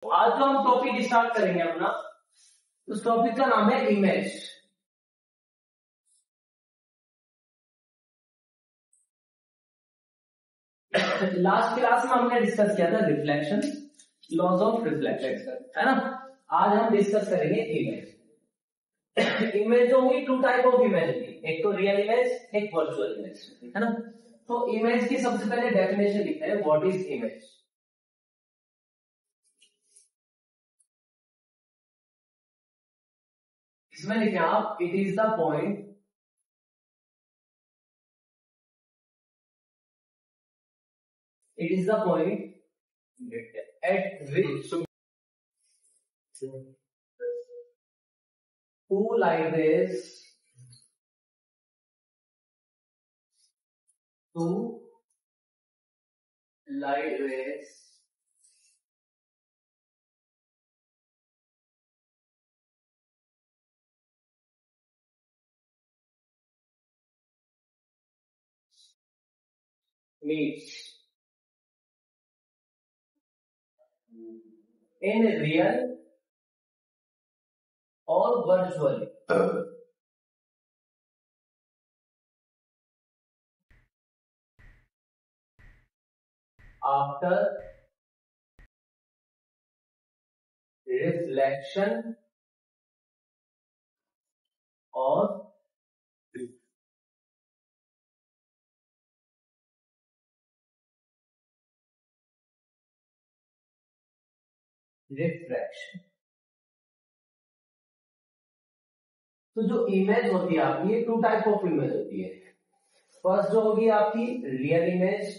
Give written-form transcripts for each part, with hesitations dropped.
आज जो हम टॉपिक स्टार्ट करेंगे अपना, उस टॉपिक का नाम है इमेज। लास्ट क्लास में हमने डिस्कस किया था रिफ्लेक्शन, लॉज ऑफ रिफ्लेक्शन, है ना। आज हम डिस्कस करेंगे इमेज। इमेज होगी टू टाइप ऑफ इमेज होगी, एक तो रियल इमेज, एक वर्चुअल इमेज, है ना। तो इमेज की सबसे पहले डेफिनेशन लिखते हैं, व्हाट इज इमेज। इसमें लिखें आप, it is the point at which two light rays meets in real or virtual after reflection or refraction. तो जो इमेज होती है आपकी, ये टू टाइप ऑफ इमेज होती है। फर्स्ट जो होगी आपकी रियल इमेज,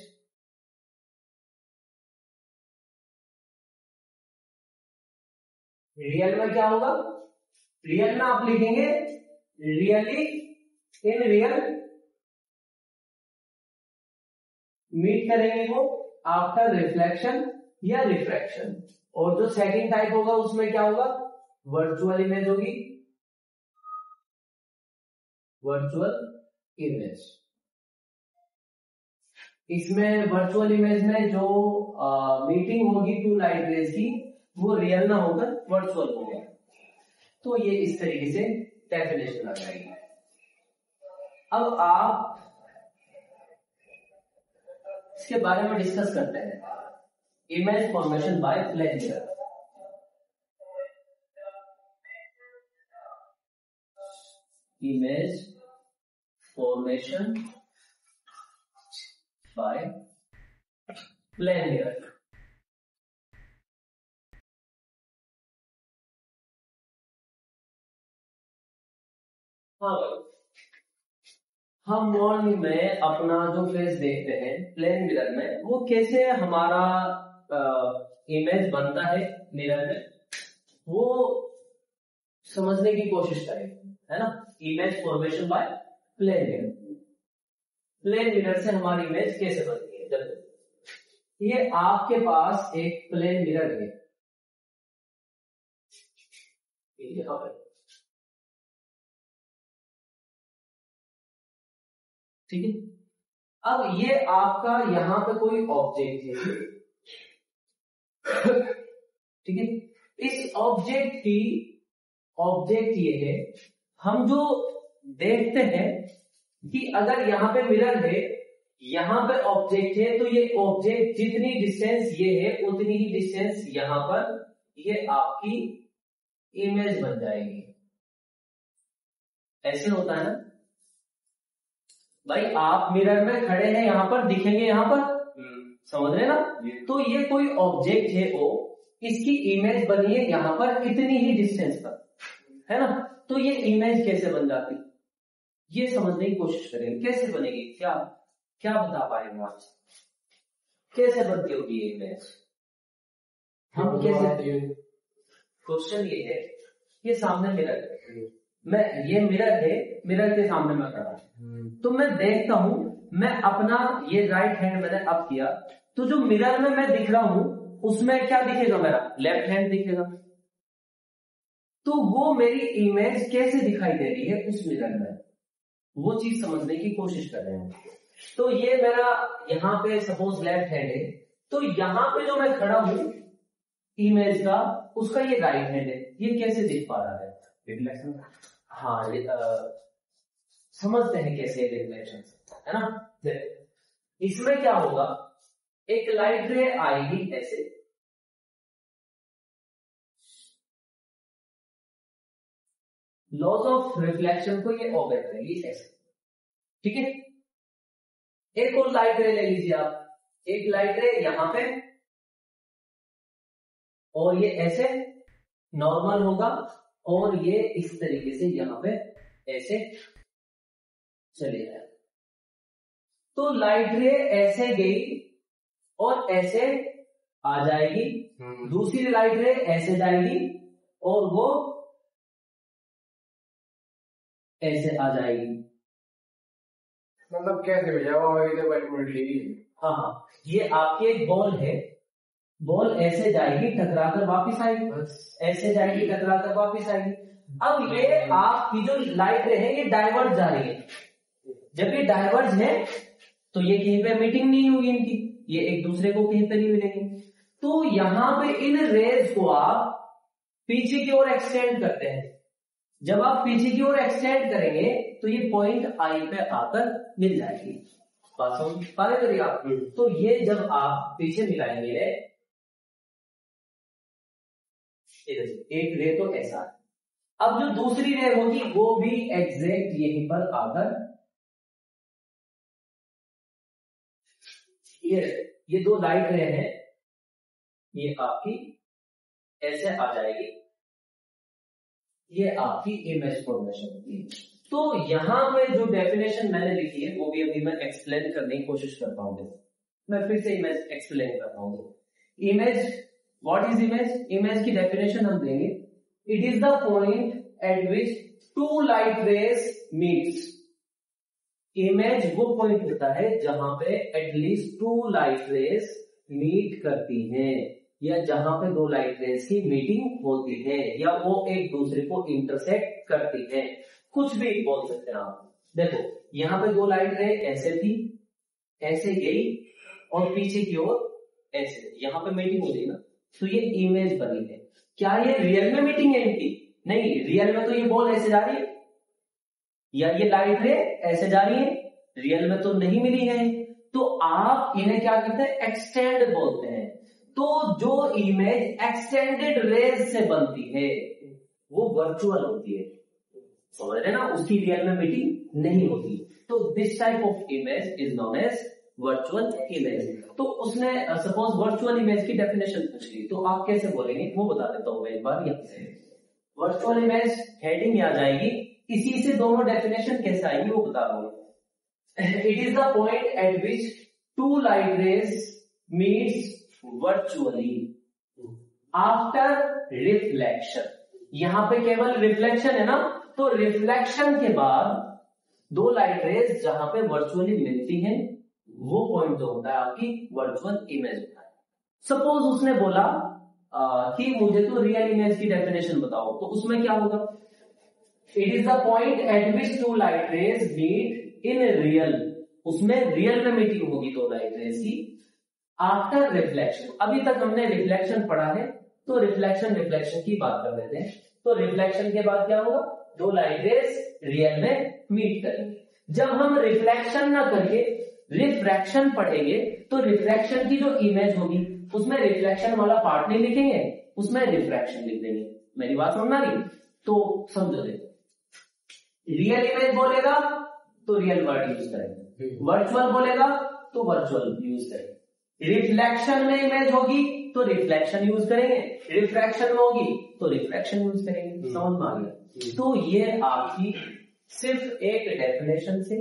रियल में क्या होगा, रियल में आप लिखेंगे रियली इन रियल मीट करेंगे वो आफ्टर रिफ्लेक्शन या रिफ्रैक्शन। और जो सेकंड टाइप होगा उसमें क्या होगा, वर्चुअल इमेज होगी, वर्चुअल इमेज। इसमें वर्चुअल इमेज में जो मीटिंग होगी टू लाइट रेज की, वो रियल ना होकर वर्चुअल होगा। तो ये इस तरीके से डेफिनेशन आ जाएगी। अब आप इसके बारे में डिस्कस करते हैं, image formation by plane mirror. Image formation by plane mirror. हाँ भाई, हम मॉर्निंग में अपना जो फेस देखते हैं प्लेन मिरर में, वो कैसे हमारा इमेज बनता है मिरर में, वो समझने की कोशिश करें, है ना। Image formation by plane mirror. Plane mirror से हमारी इमेज कैसे बनती है। जब ये आपके पास एक प्लेन मिरर है, यहां पर, ठीक है। अब ये आपका यहां पे कोई ऑब्जेक्ट है, ठीक है। इस ऑब्जेक्ट ये है, हम जो देखते हैं कि अगर यहां पे मिरर है, यहां पे ऑब्जेक्ट है, तो ये ऑब्जेक्ट जितनी डिस्टेंस ये है उतनी ही डिस्टेंस यहां पर ये आपकी इमेज बन जाएगी। ऐसे होता है ना भाई, आप मिरर में खड़े हैं, यहां पर दिखेंगे, यहां पर, समझ रहे ना। तो ये कोई ऑब्जेक्ट है, वो इसकी इमेज बनी है यहां पर इतनी ही डिस्टेंस पर, है ना। तो ये इमेज कैसे बन जाती, ये समझने की कोशिश करेंगे, कैसे बनेगी, क्या क्या बता पाएंगे आप, कैसे बनती होगी ये इमेज, हम कैसे। क्वेश्चन ये है, ये सामने मिरर है, मैं ये मिरर है, मिरर के सामने मैं खड़ा हूं, तो मैं देखता हूं, मैं अपना ये राइट हैंड मैंने अप किया, तो जो मिरर में मैं दिख रहा हूं उसमें क्या दिखेगा, मेरा लेफ्ट हैंड दिखेगा। तो वो मेरी इमेज कैसे दिखाई दे रही है उस मिरर में, वो चीज समझने की कोशिश कर रहे हैं। तो ये मेरा यहाँ पे सपोज लेफ्ट हैंड है, तो यहाँ पे जो मैं खड़ा हूं इमेज का, उसका ये राइट हैंड है, ये कैसे दिख पा रहा है? रिफ्लेक्शन। हाँ, समझते हैं कैसे रिफ्लेक्शन, है ना। इसमें क्या होगा, एक लाइट रे आएगी ऐसे, लॉज ऑफ रिफ्लेक्शन को ये ऑब्जर्व करेगी ऐसे, ठीक है। एक और लाइट रे ले लीजिए आप, एक लाइट रे यहां पे, और ये ऐसे नॉर्मल होगा, और ये इस तरीके से यहां पे ऐसे चले जाए। तो लाइट रे ऐसे गई और ऐसे आ जाएगी, दूसरी लाइट रे ऐसे जाएगी और वो ऐसे आ जाएगी। मतलब कैसे भैया वो हाँ, ये आपकी एक बॉल है, बॉल ऐसे जाएगी टकराकर वापस आएगी, ऐसे जाएगी टकराकर वापस आएगी। अब ये आपकी जो लाइट रे है ये डाइवर्ज जा रही है, जब ये डाइवर्ज है तो ये कहीं पे मीटिंग नहीं होगी इनकी, ये एक दूसरे को कहीं पे नहीं मिलेंगे। तो यहां पे इन रेज को आप पीछे की ओर एक्सटेंड करते हैं, जब आप पीछे की ओर एक्सटेंड करेंगे तो ये पॉइंट आई पे आकर मिल जाएगी। बात समझ पा रहे करिए आप। तो ये जब आप पीछे मिलाएंगे, एक रे तो ऐसा है, अब जो दूसरी रे होगी वो भी एग्जैक्ट यहीं पर आकर, ये दो लाइट रे हैं, ये आपकी ऐसे आ जाएगी, ये आपकी इमेज फॉर्मेशन होगी। तो यहां पे जो डेफिनेशन मैंने लिखी है वो भी अभी मैं एक्सप्लेन करने की कोशिश करता हूं। मैं फिर से इमेज एक्सप्लेन करता हूं। Image, what is image? Image की डेफिनेशन हम देंगे, it is the point at which two light rays meets. Image वो पॉइंट होता है जहां पे at least two light rays meet करती हैं, या जहां पे दो लाइट रेज की मीटिंग होती है, या वो एक दूसरे को इंटरसेक्ट करती हैं, कुछ भी बोल सकते हैं आप। देखो यहां पे दो लाइट रे ऐसे थी, ऐसे गई और पीछे की ओर ऐसे, यहां पे मीटिंग हो गई ना, तो ये इमेज बनी है। क्या ये रियल में मीटिंग है इनकी? नहीं, रियल में तो ये बॉल ऐसे जा रही है या ये लाइट रे ऐसे जा रही है, रियल में तो नहीं मिली है। तो आप इन्हें क्या कहते हैं? एक्सटेंड बोलते हैं। तो जो इमेज एक्सटेंडेड रेज से बनती है वो वर्चुअल होती है, समझ रहे ना, उसकी रियल में मीटिंग नहीं होती। तो this type of image is known as virtual image. तो उसने सपोज वर्चुअल इमेज की डेफिनेशन पूछ ली, तो आप कैसे बोलेंगे वो बता देता हूं मैं एक बार। यहाँ से वर्चुअल इमेज हेडिंग में आ जाएगी, इसी से दोनों डेफिनेशन कैसे आएगी वो बता रहा हूं। It is the point at which two light rays meets virtually after reflection. यहां पे केवल रिफ्लेक्शन है ना, तो रिफ्लेक्शन के बाद दो लाइट रेज जहां पे वर्चुअली मिलती हैं वो पॉइंट जो होता है आपकी वर्चुअल इमेज होता है। सपोज उसने बोला कि मुझे तो रियल इमेज की डेफिनेशन बताओ, तो उसमें क्या होगा? It is the point at which two light rays meet in real, उसमें रियल में मीटिंग होगी दो लाइट रेज की आफ्टर रिफ्लेक्शन। अभी तक हमने रिफ्लेक्शन पढ़ा है, तो रिफ्लेक्शन की बात कर रहे थे। तो रिफ्लेक्शन के बाद क्या होगा? दो लाइट रेज रियल में मीट करेंगे। जब हम रिफ्लेक्शन ना करके रिफ्रैक्शन पढ़ेंगे तो रिफ्रैक्शन की जो इमेज होगी उसमें रिफ्लेक्शन वाला पार्ट नहीं लिखेंगे, उसमें रिफ्रैक्शन लिख देंगे। मेरी बात समझ आ रही? तो समझो, देखो रियल इमेज बोलेगा तो रियल वर्ड यूज करेंगे, वर्चुअल बोलेगा तो वर्चुअल यूज करेंगे, रिफ्लेक्शन में इमेज होगी तो रिफ्लेक्शन यूज करेंगे, रिफ्रैक्शन में होगी तो रिफ्रैक्शन यूज करेंगे। समझ में आ गया? तो ये आपकी सिर्फ एक डेफिनेशन से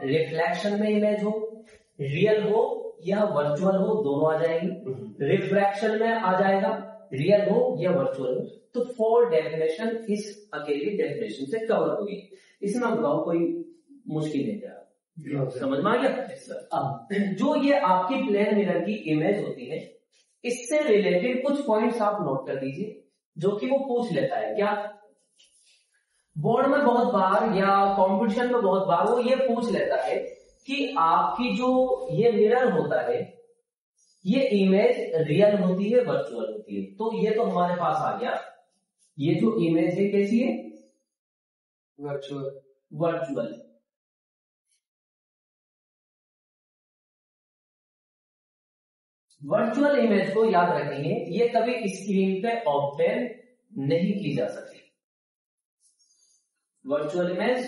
रिफ्लेक्शन में इमेज हो, रियल हो या वर्चुअल हो, दोनों आ जाएंगी। रिफ्रैक्शन में आ जाएगा रियल हो या वर्चुअल हो। तो 4 डेफिनेशन इस अकेली डेफिनेशन से कवर होगी। इसमें बताओ कोई मुश्किल नहीं है, समझ में आ गया? अब जो ये आपकी प्लेन मिरर की इमेज होती है, इससे रिलेटेड कुछ पॉइंट्स आप नोट कर दीजिए जो कि वो पूछ लेता है। क्या बोर्ड में बहुत बार या कंपटीशन में बहुत बार वो ये पूछ लेता है कि आपकी जो ये मिरर होता है ये इमेज रियल होती है वर्चुअल होती है। तो ये तो हमारे पास आ गया, ये जो इमेज है कैसी है, वर्चुअल। वर्चुअल। वर्चुअल इमेज को याद रखेंगे, ये कभी स्क्रीन पे ऑब्टेन नहीं की जा सकती। Virtual image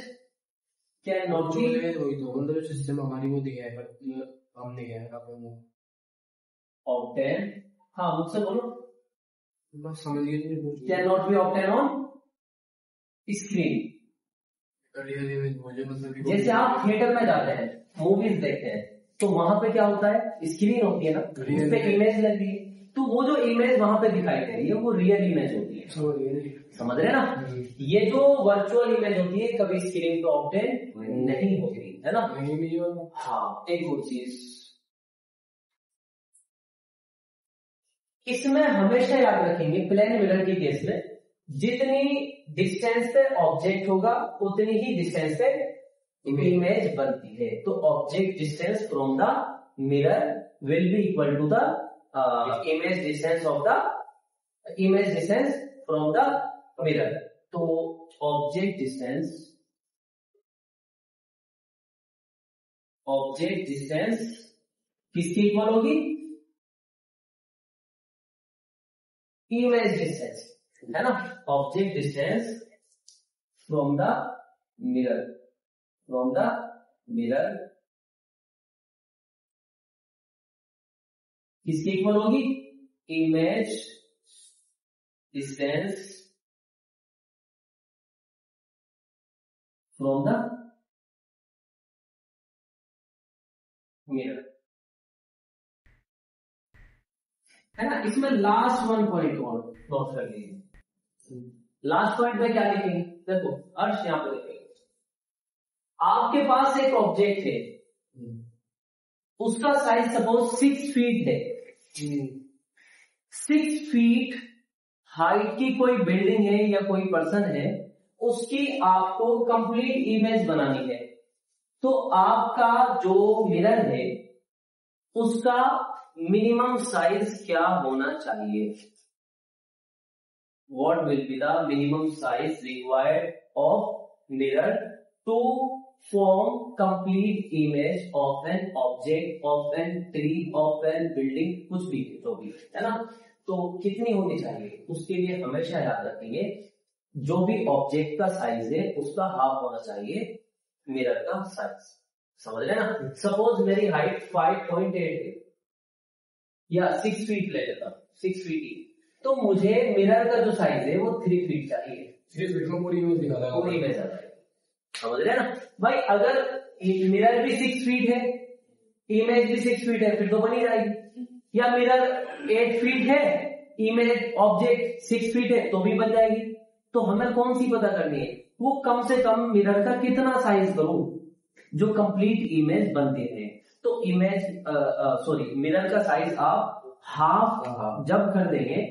can not be मतलब सिस्टम हमारी वो दिया है पर हमने क्या है ऑब्टेन। हाँ मुझसे बोलो, बस समझ गए। Can not be obtain on screen. Real image मुझे मतलब जैसे आप थिएटर में जाते हैं, मूवीज देखते हैं, तो वहां पे क्या होता है, स्क्रीन होती है ना, उस पे इमेज लगी है, तो वो जो इमेज वहां पे दिखाई दे रही है वो रियल इमेज होती है। समझ रहे ना। ये जो वर्चुअल इमेज होती है कभी स्क्रीन पे ऑब्टेन नहीं होती है ना। हाँ एक और चीज इसमें हमेशा याद रखेंगे, प्लेन मिरर के केस में जितनी डिस्टेंस पे ऑब्जेक्ट होगा उतनी ही डिस्टेंस पे इमेज बनती है। तो object distance from the mirror will be equal to the image distance of the image distance from the mirror. तो ऑब्जेक्ट डिस्टेंस किसकी इक्वल होगी, इमेज डिस्टेंस, है ना। Object distance from the mirror, किसकी इक्वल होगी, image distance from the mirror, है ना। इसमें लास्ट वन पॉइंट और नोट कर लीजिए। लास्ट पॉइंट में क्या लिखेंगे, देखो अर्श यहां पर लिखेंगे, आपके पास एक ऑब्जेक्ट है, उसका साइज सपोज 6 फीट है। 6 फीट हाइट की कोई बिल्डिंग है या कोई पर्सन है, उसकी आपको कंप्लीट इमेज बनानी है। तो आपका जो मिरर है उसका मिनिमम साइज क्या होना चाहिए, what will be the minimum size required of mirror to form complete image of an object, of an tree, of an building, कुछ भी जो भी है ना। तो कितनी होनी चाहिए, उसके लिए हमेशा याद रखेंगे जो भी ऑब्जेक्ट का साइज है उसका हाफ होना चाहिए मिरर का साइज। समझ रहे ना। सपोज मेरी हाइट 5.8 है या 6 फीट ले लेता, 6 फीट ही, तो मुझे मिरर का जो साइज है वो 3 फीट चाहिए। 3 फीट में पूरी इमेज दिखा रहा है, पूरी इमेज आ जाएगी। समझ रहे ना भाई। अगर मिरर भी 6 फीट है, इमेज भी 6 फीट है, फिर तो बनी जाएगी। या मिरर 8 फीट है, इमेज ऑब्जेक्ट 6 फीट है, तो भी बन जाएगी। तो हमें कौन सी पता करनी है, वो कम से कम मिरर का कितना साइज करूं जो कंप्लीट इमेज बनती है। तो इमेज मिरर का साइज आप हाफ जब कर देंगे,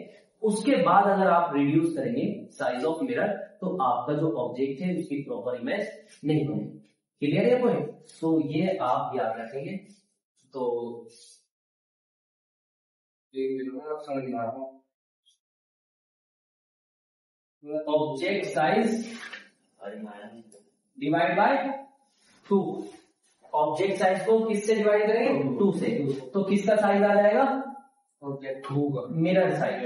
उसके बाद अगर आप रिड्यूस करेंगे साइज ऑफ मिरर, तो आपका जो ऑब्जेक्ट है उसकी प्रॉपर इमेज नहीं बनेगी। क्लियर है पॉइंट। तो ये आप याद रखेंगे। तो आप समझ में आ रहा हूँ। Object size divide by 2। Object size को किससे डिवाइड करेंगे, 2 से। तो किसका साइज आ जाएगा, ऑब्जेक्ट 2 का मिरर साइज।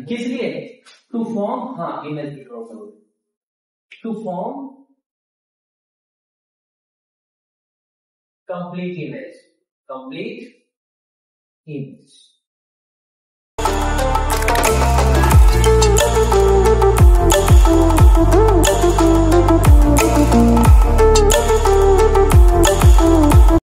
किस लिए, टू फॉर्म, हाँ इमेज की ड्रॉ करो, टू फॉर्म कंप्लीट इमेज,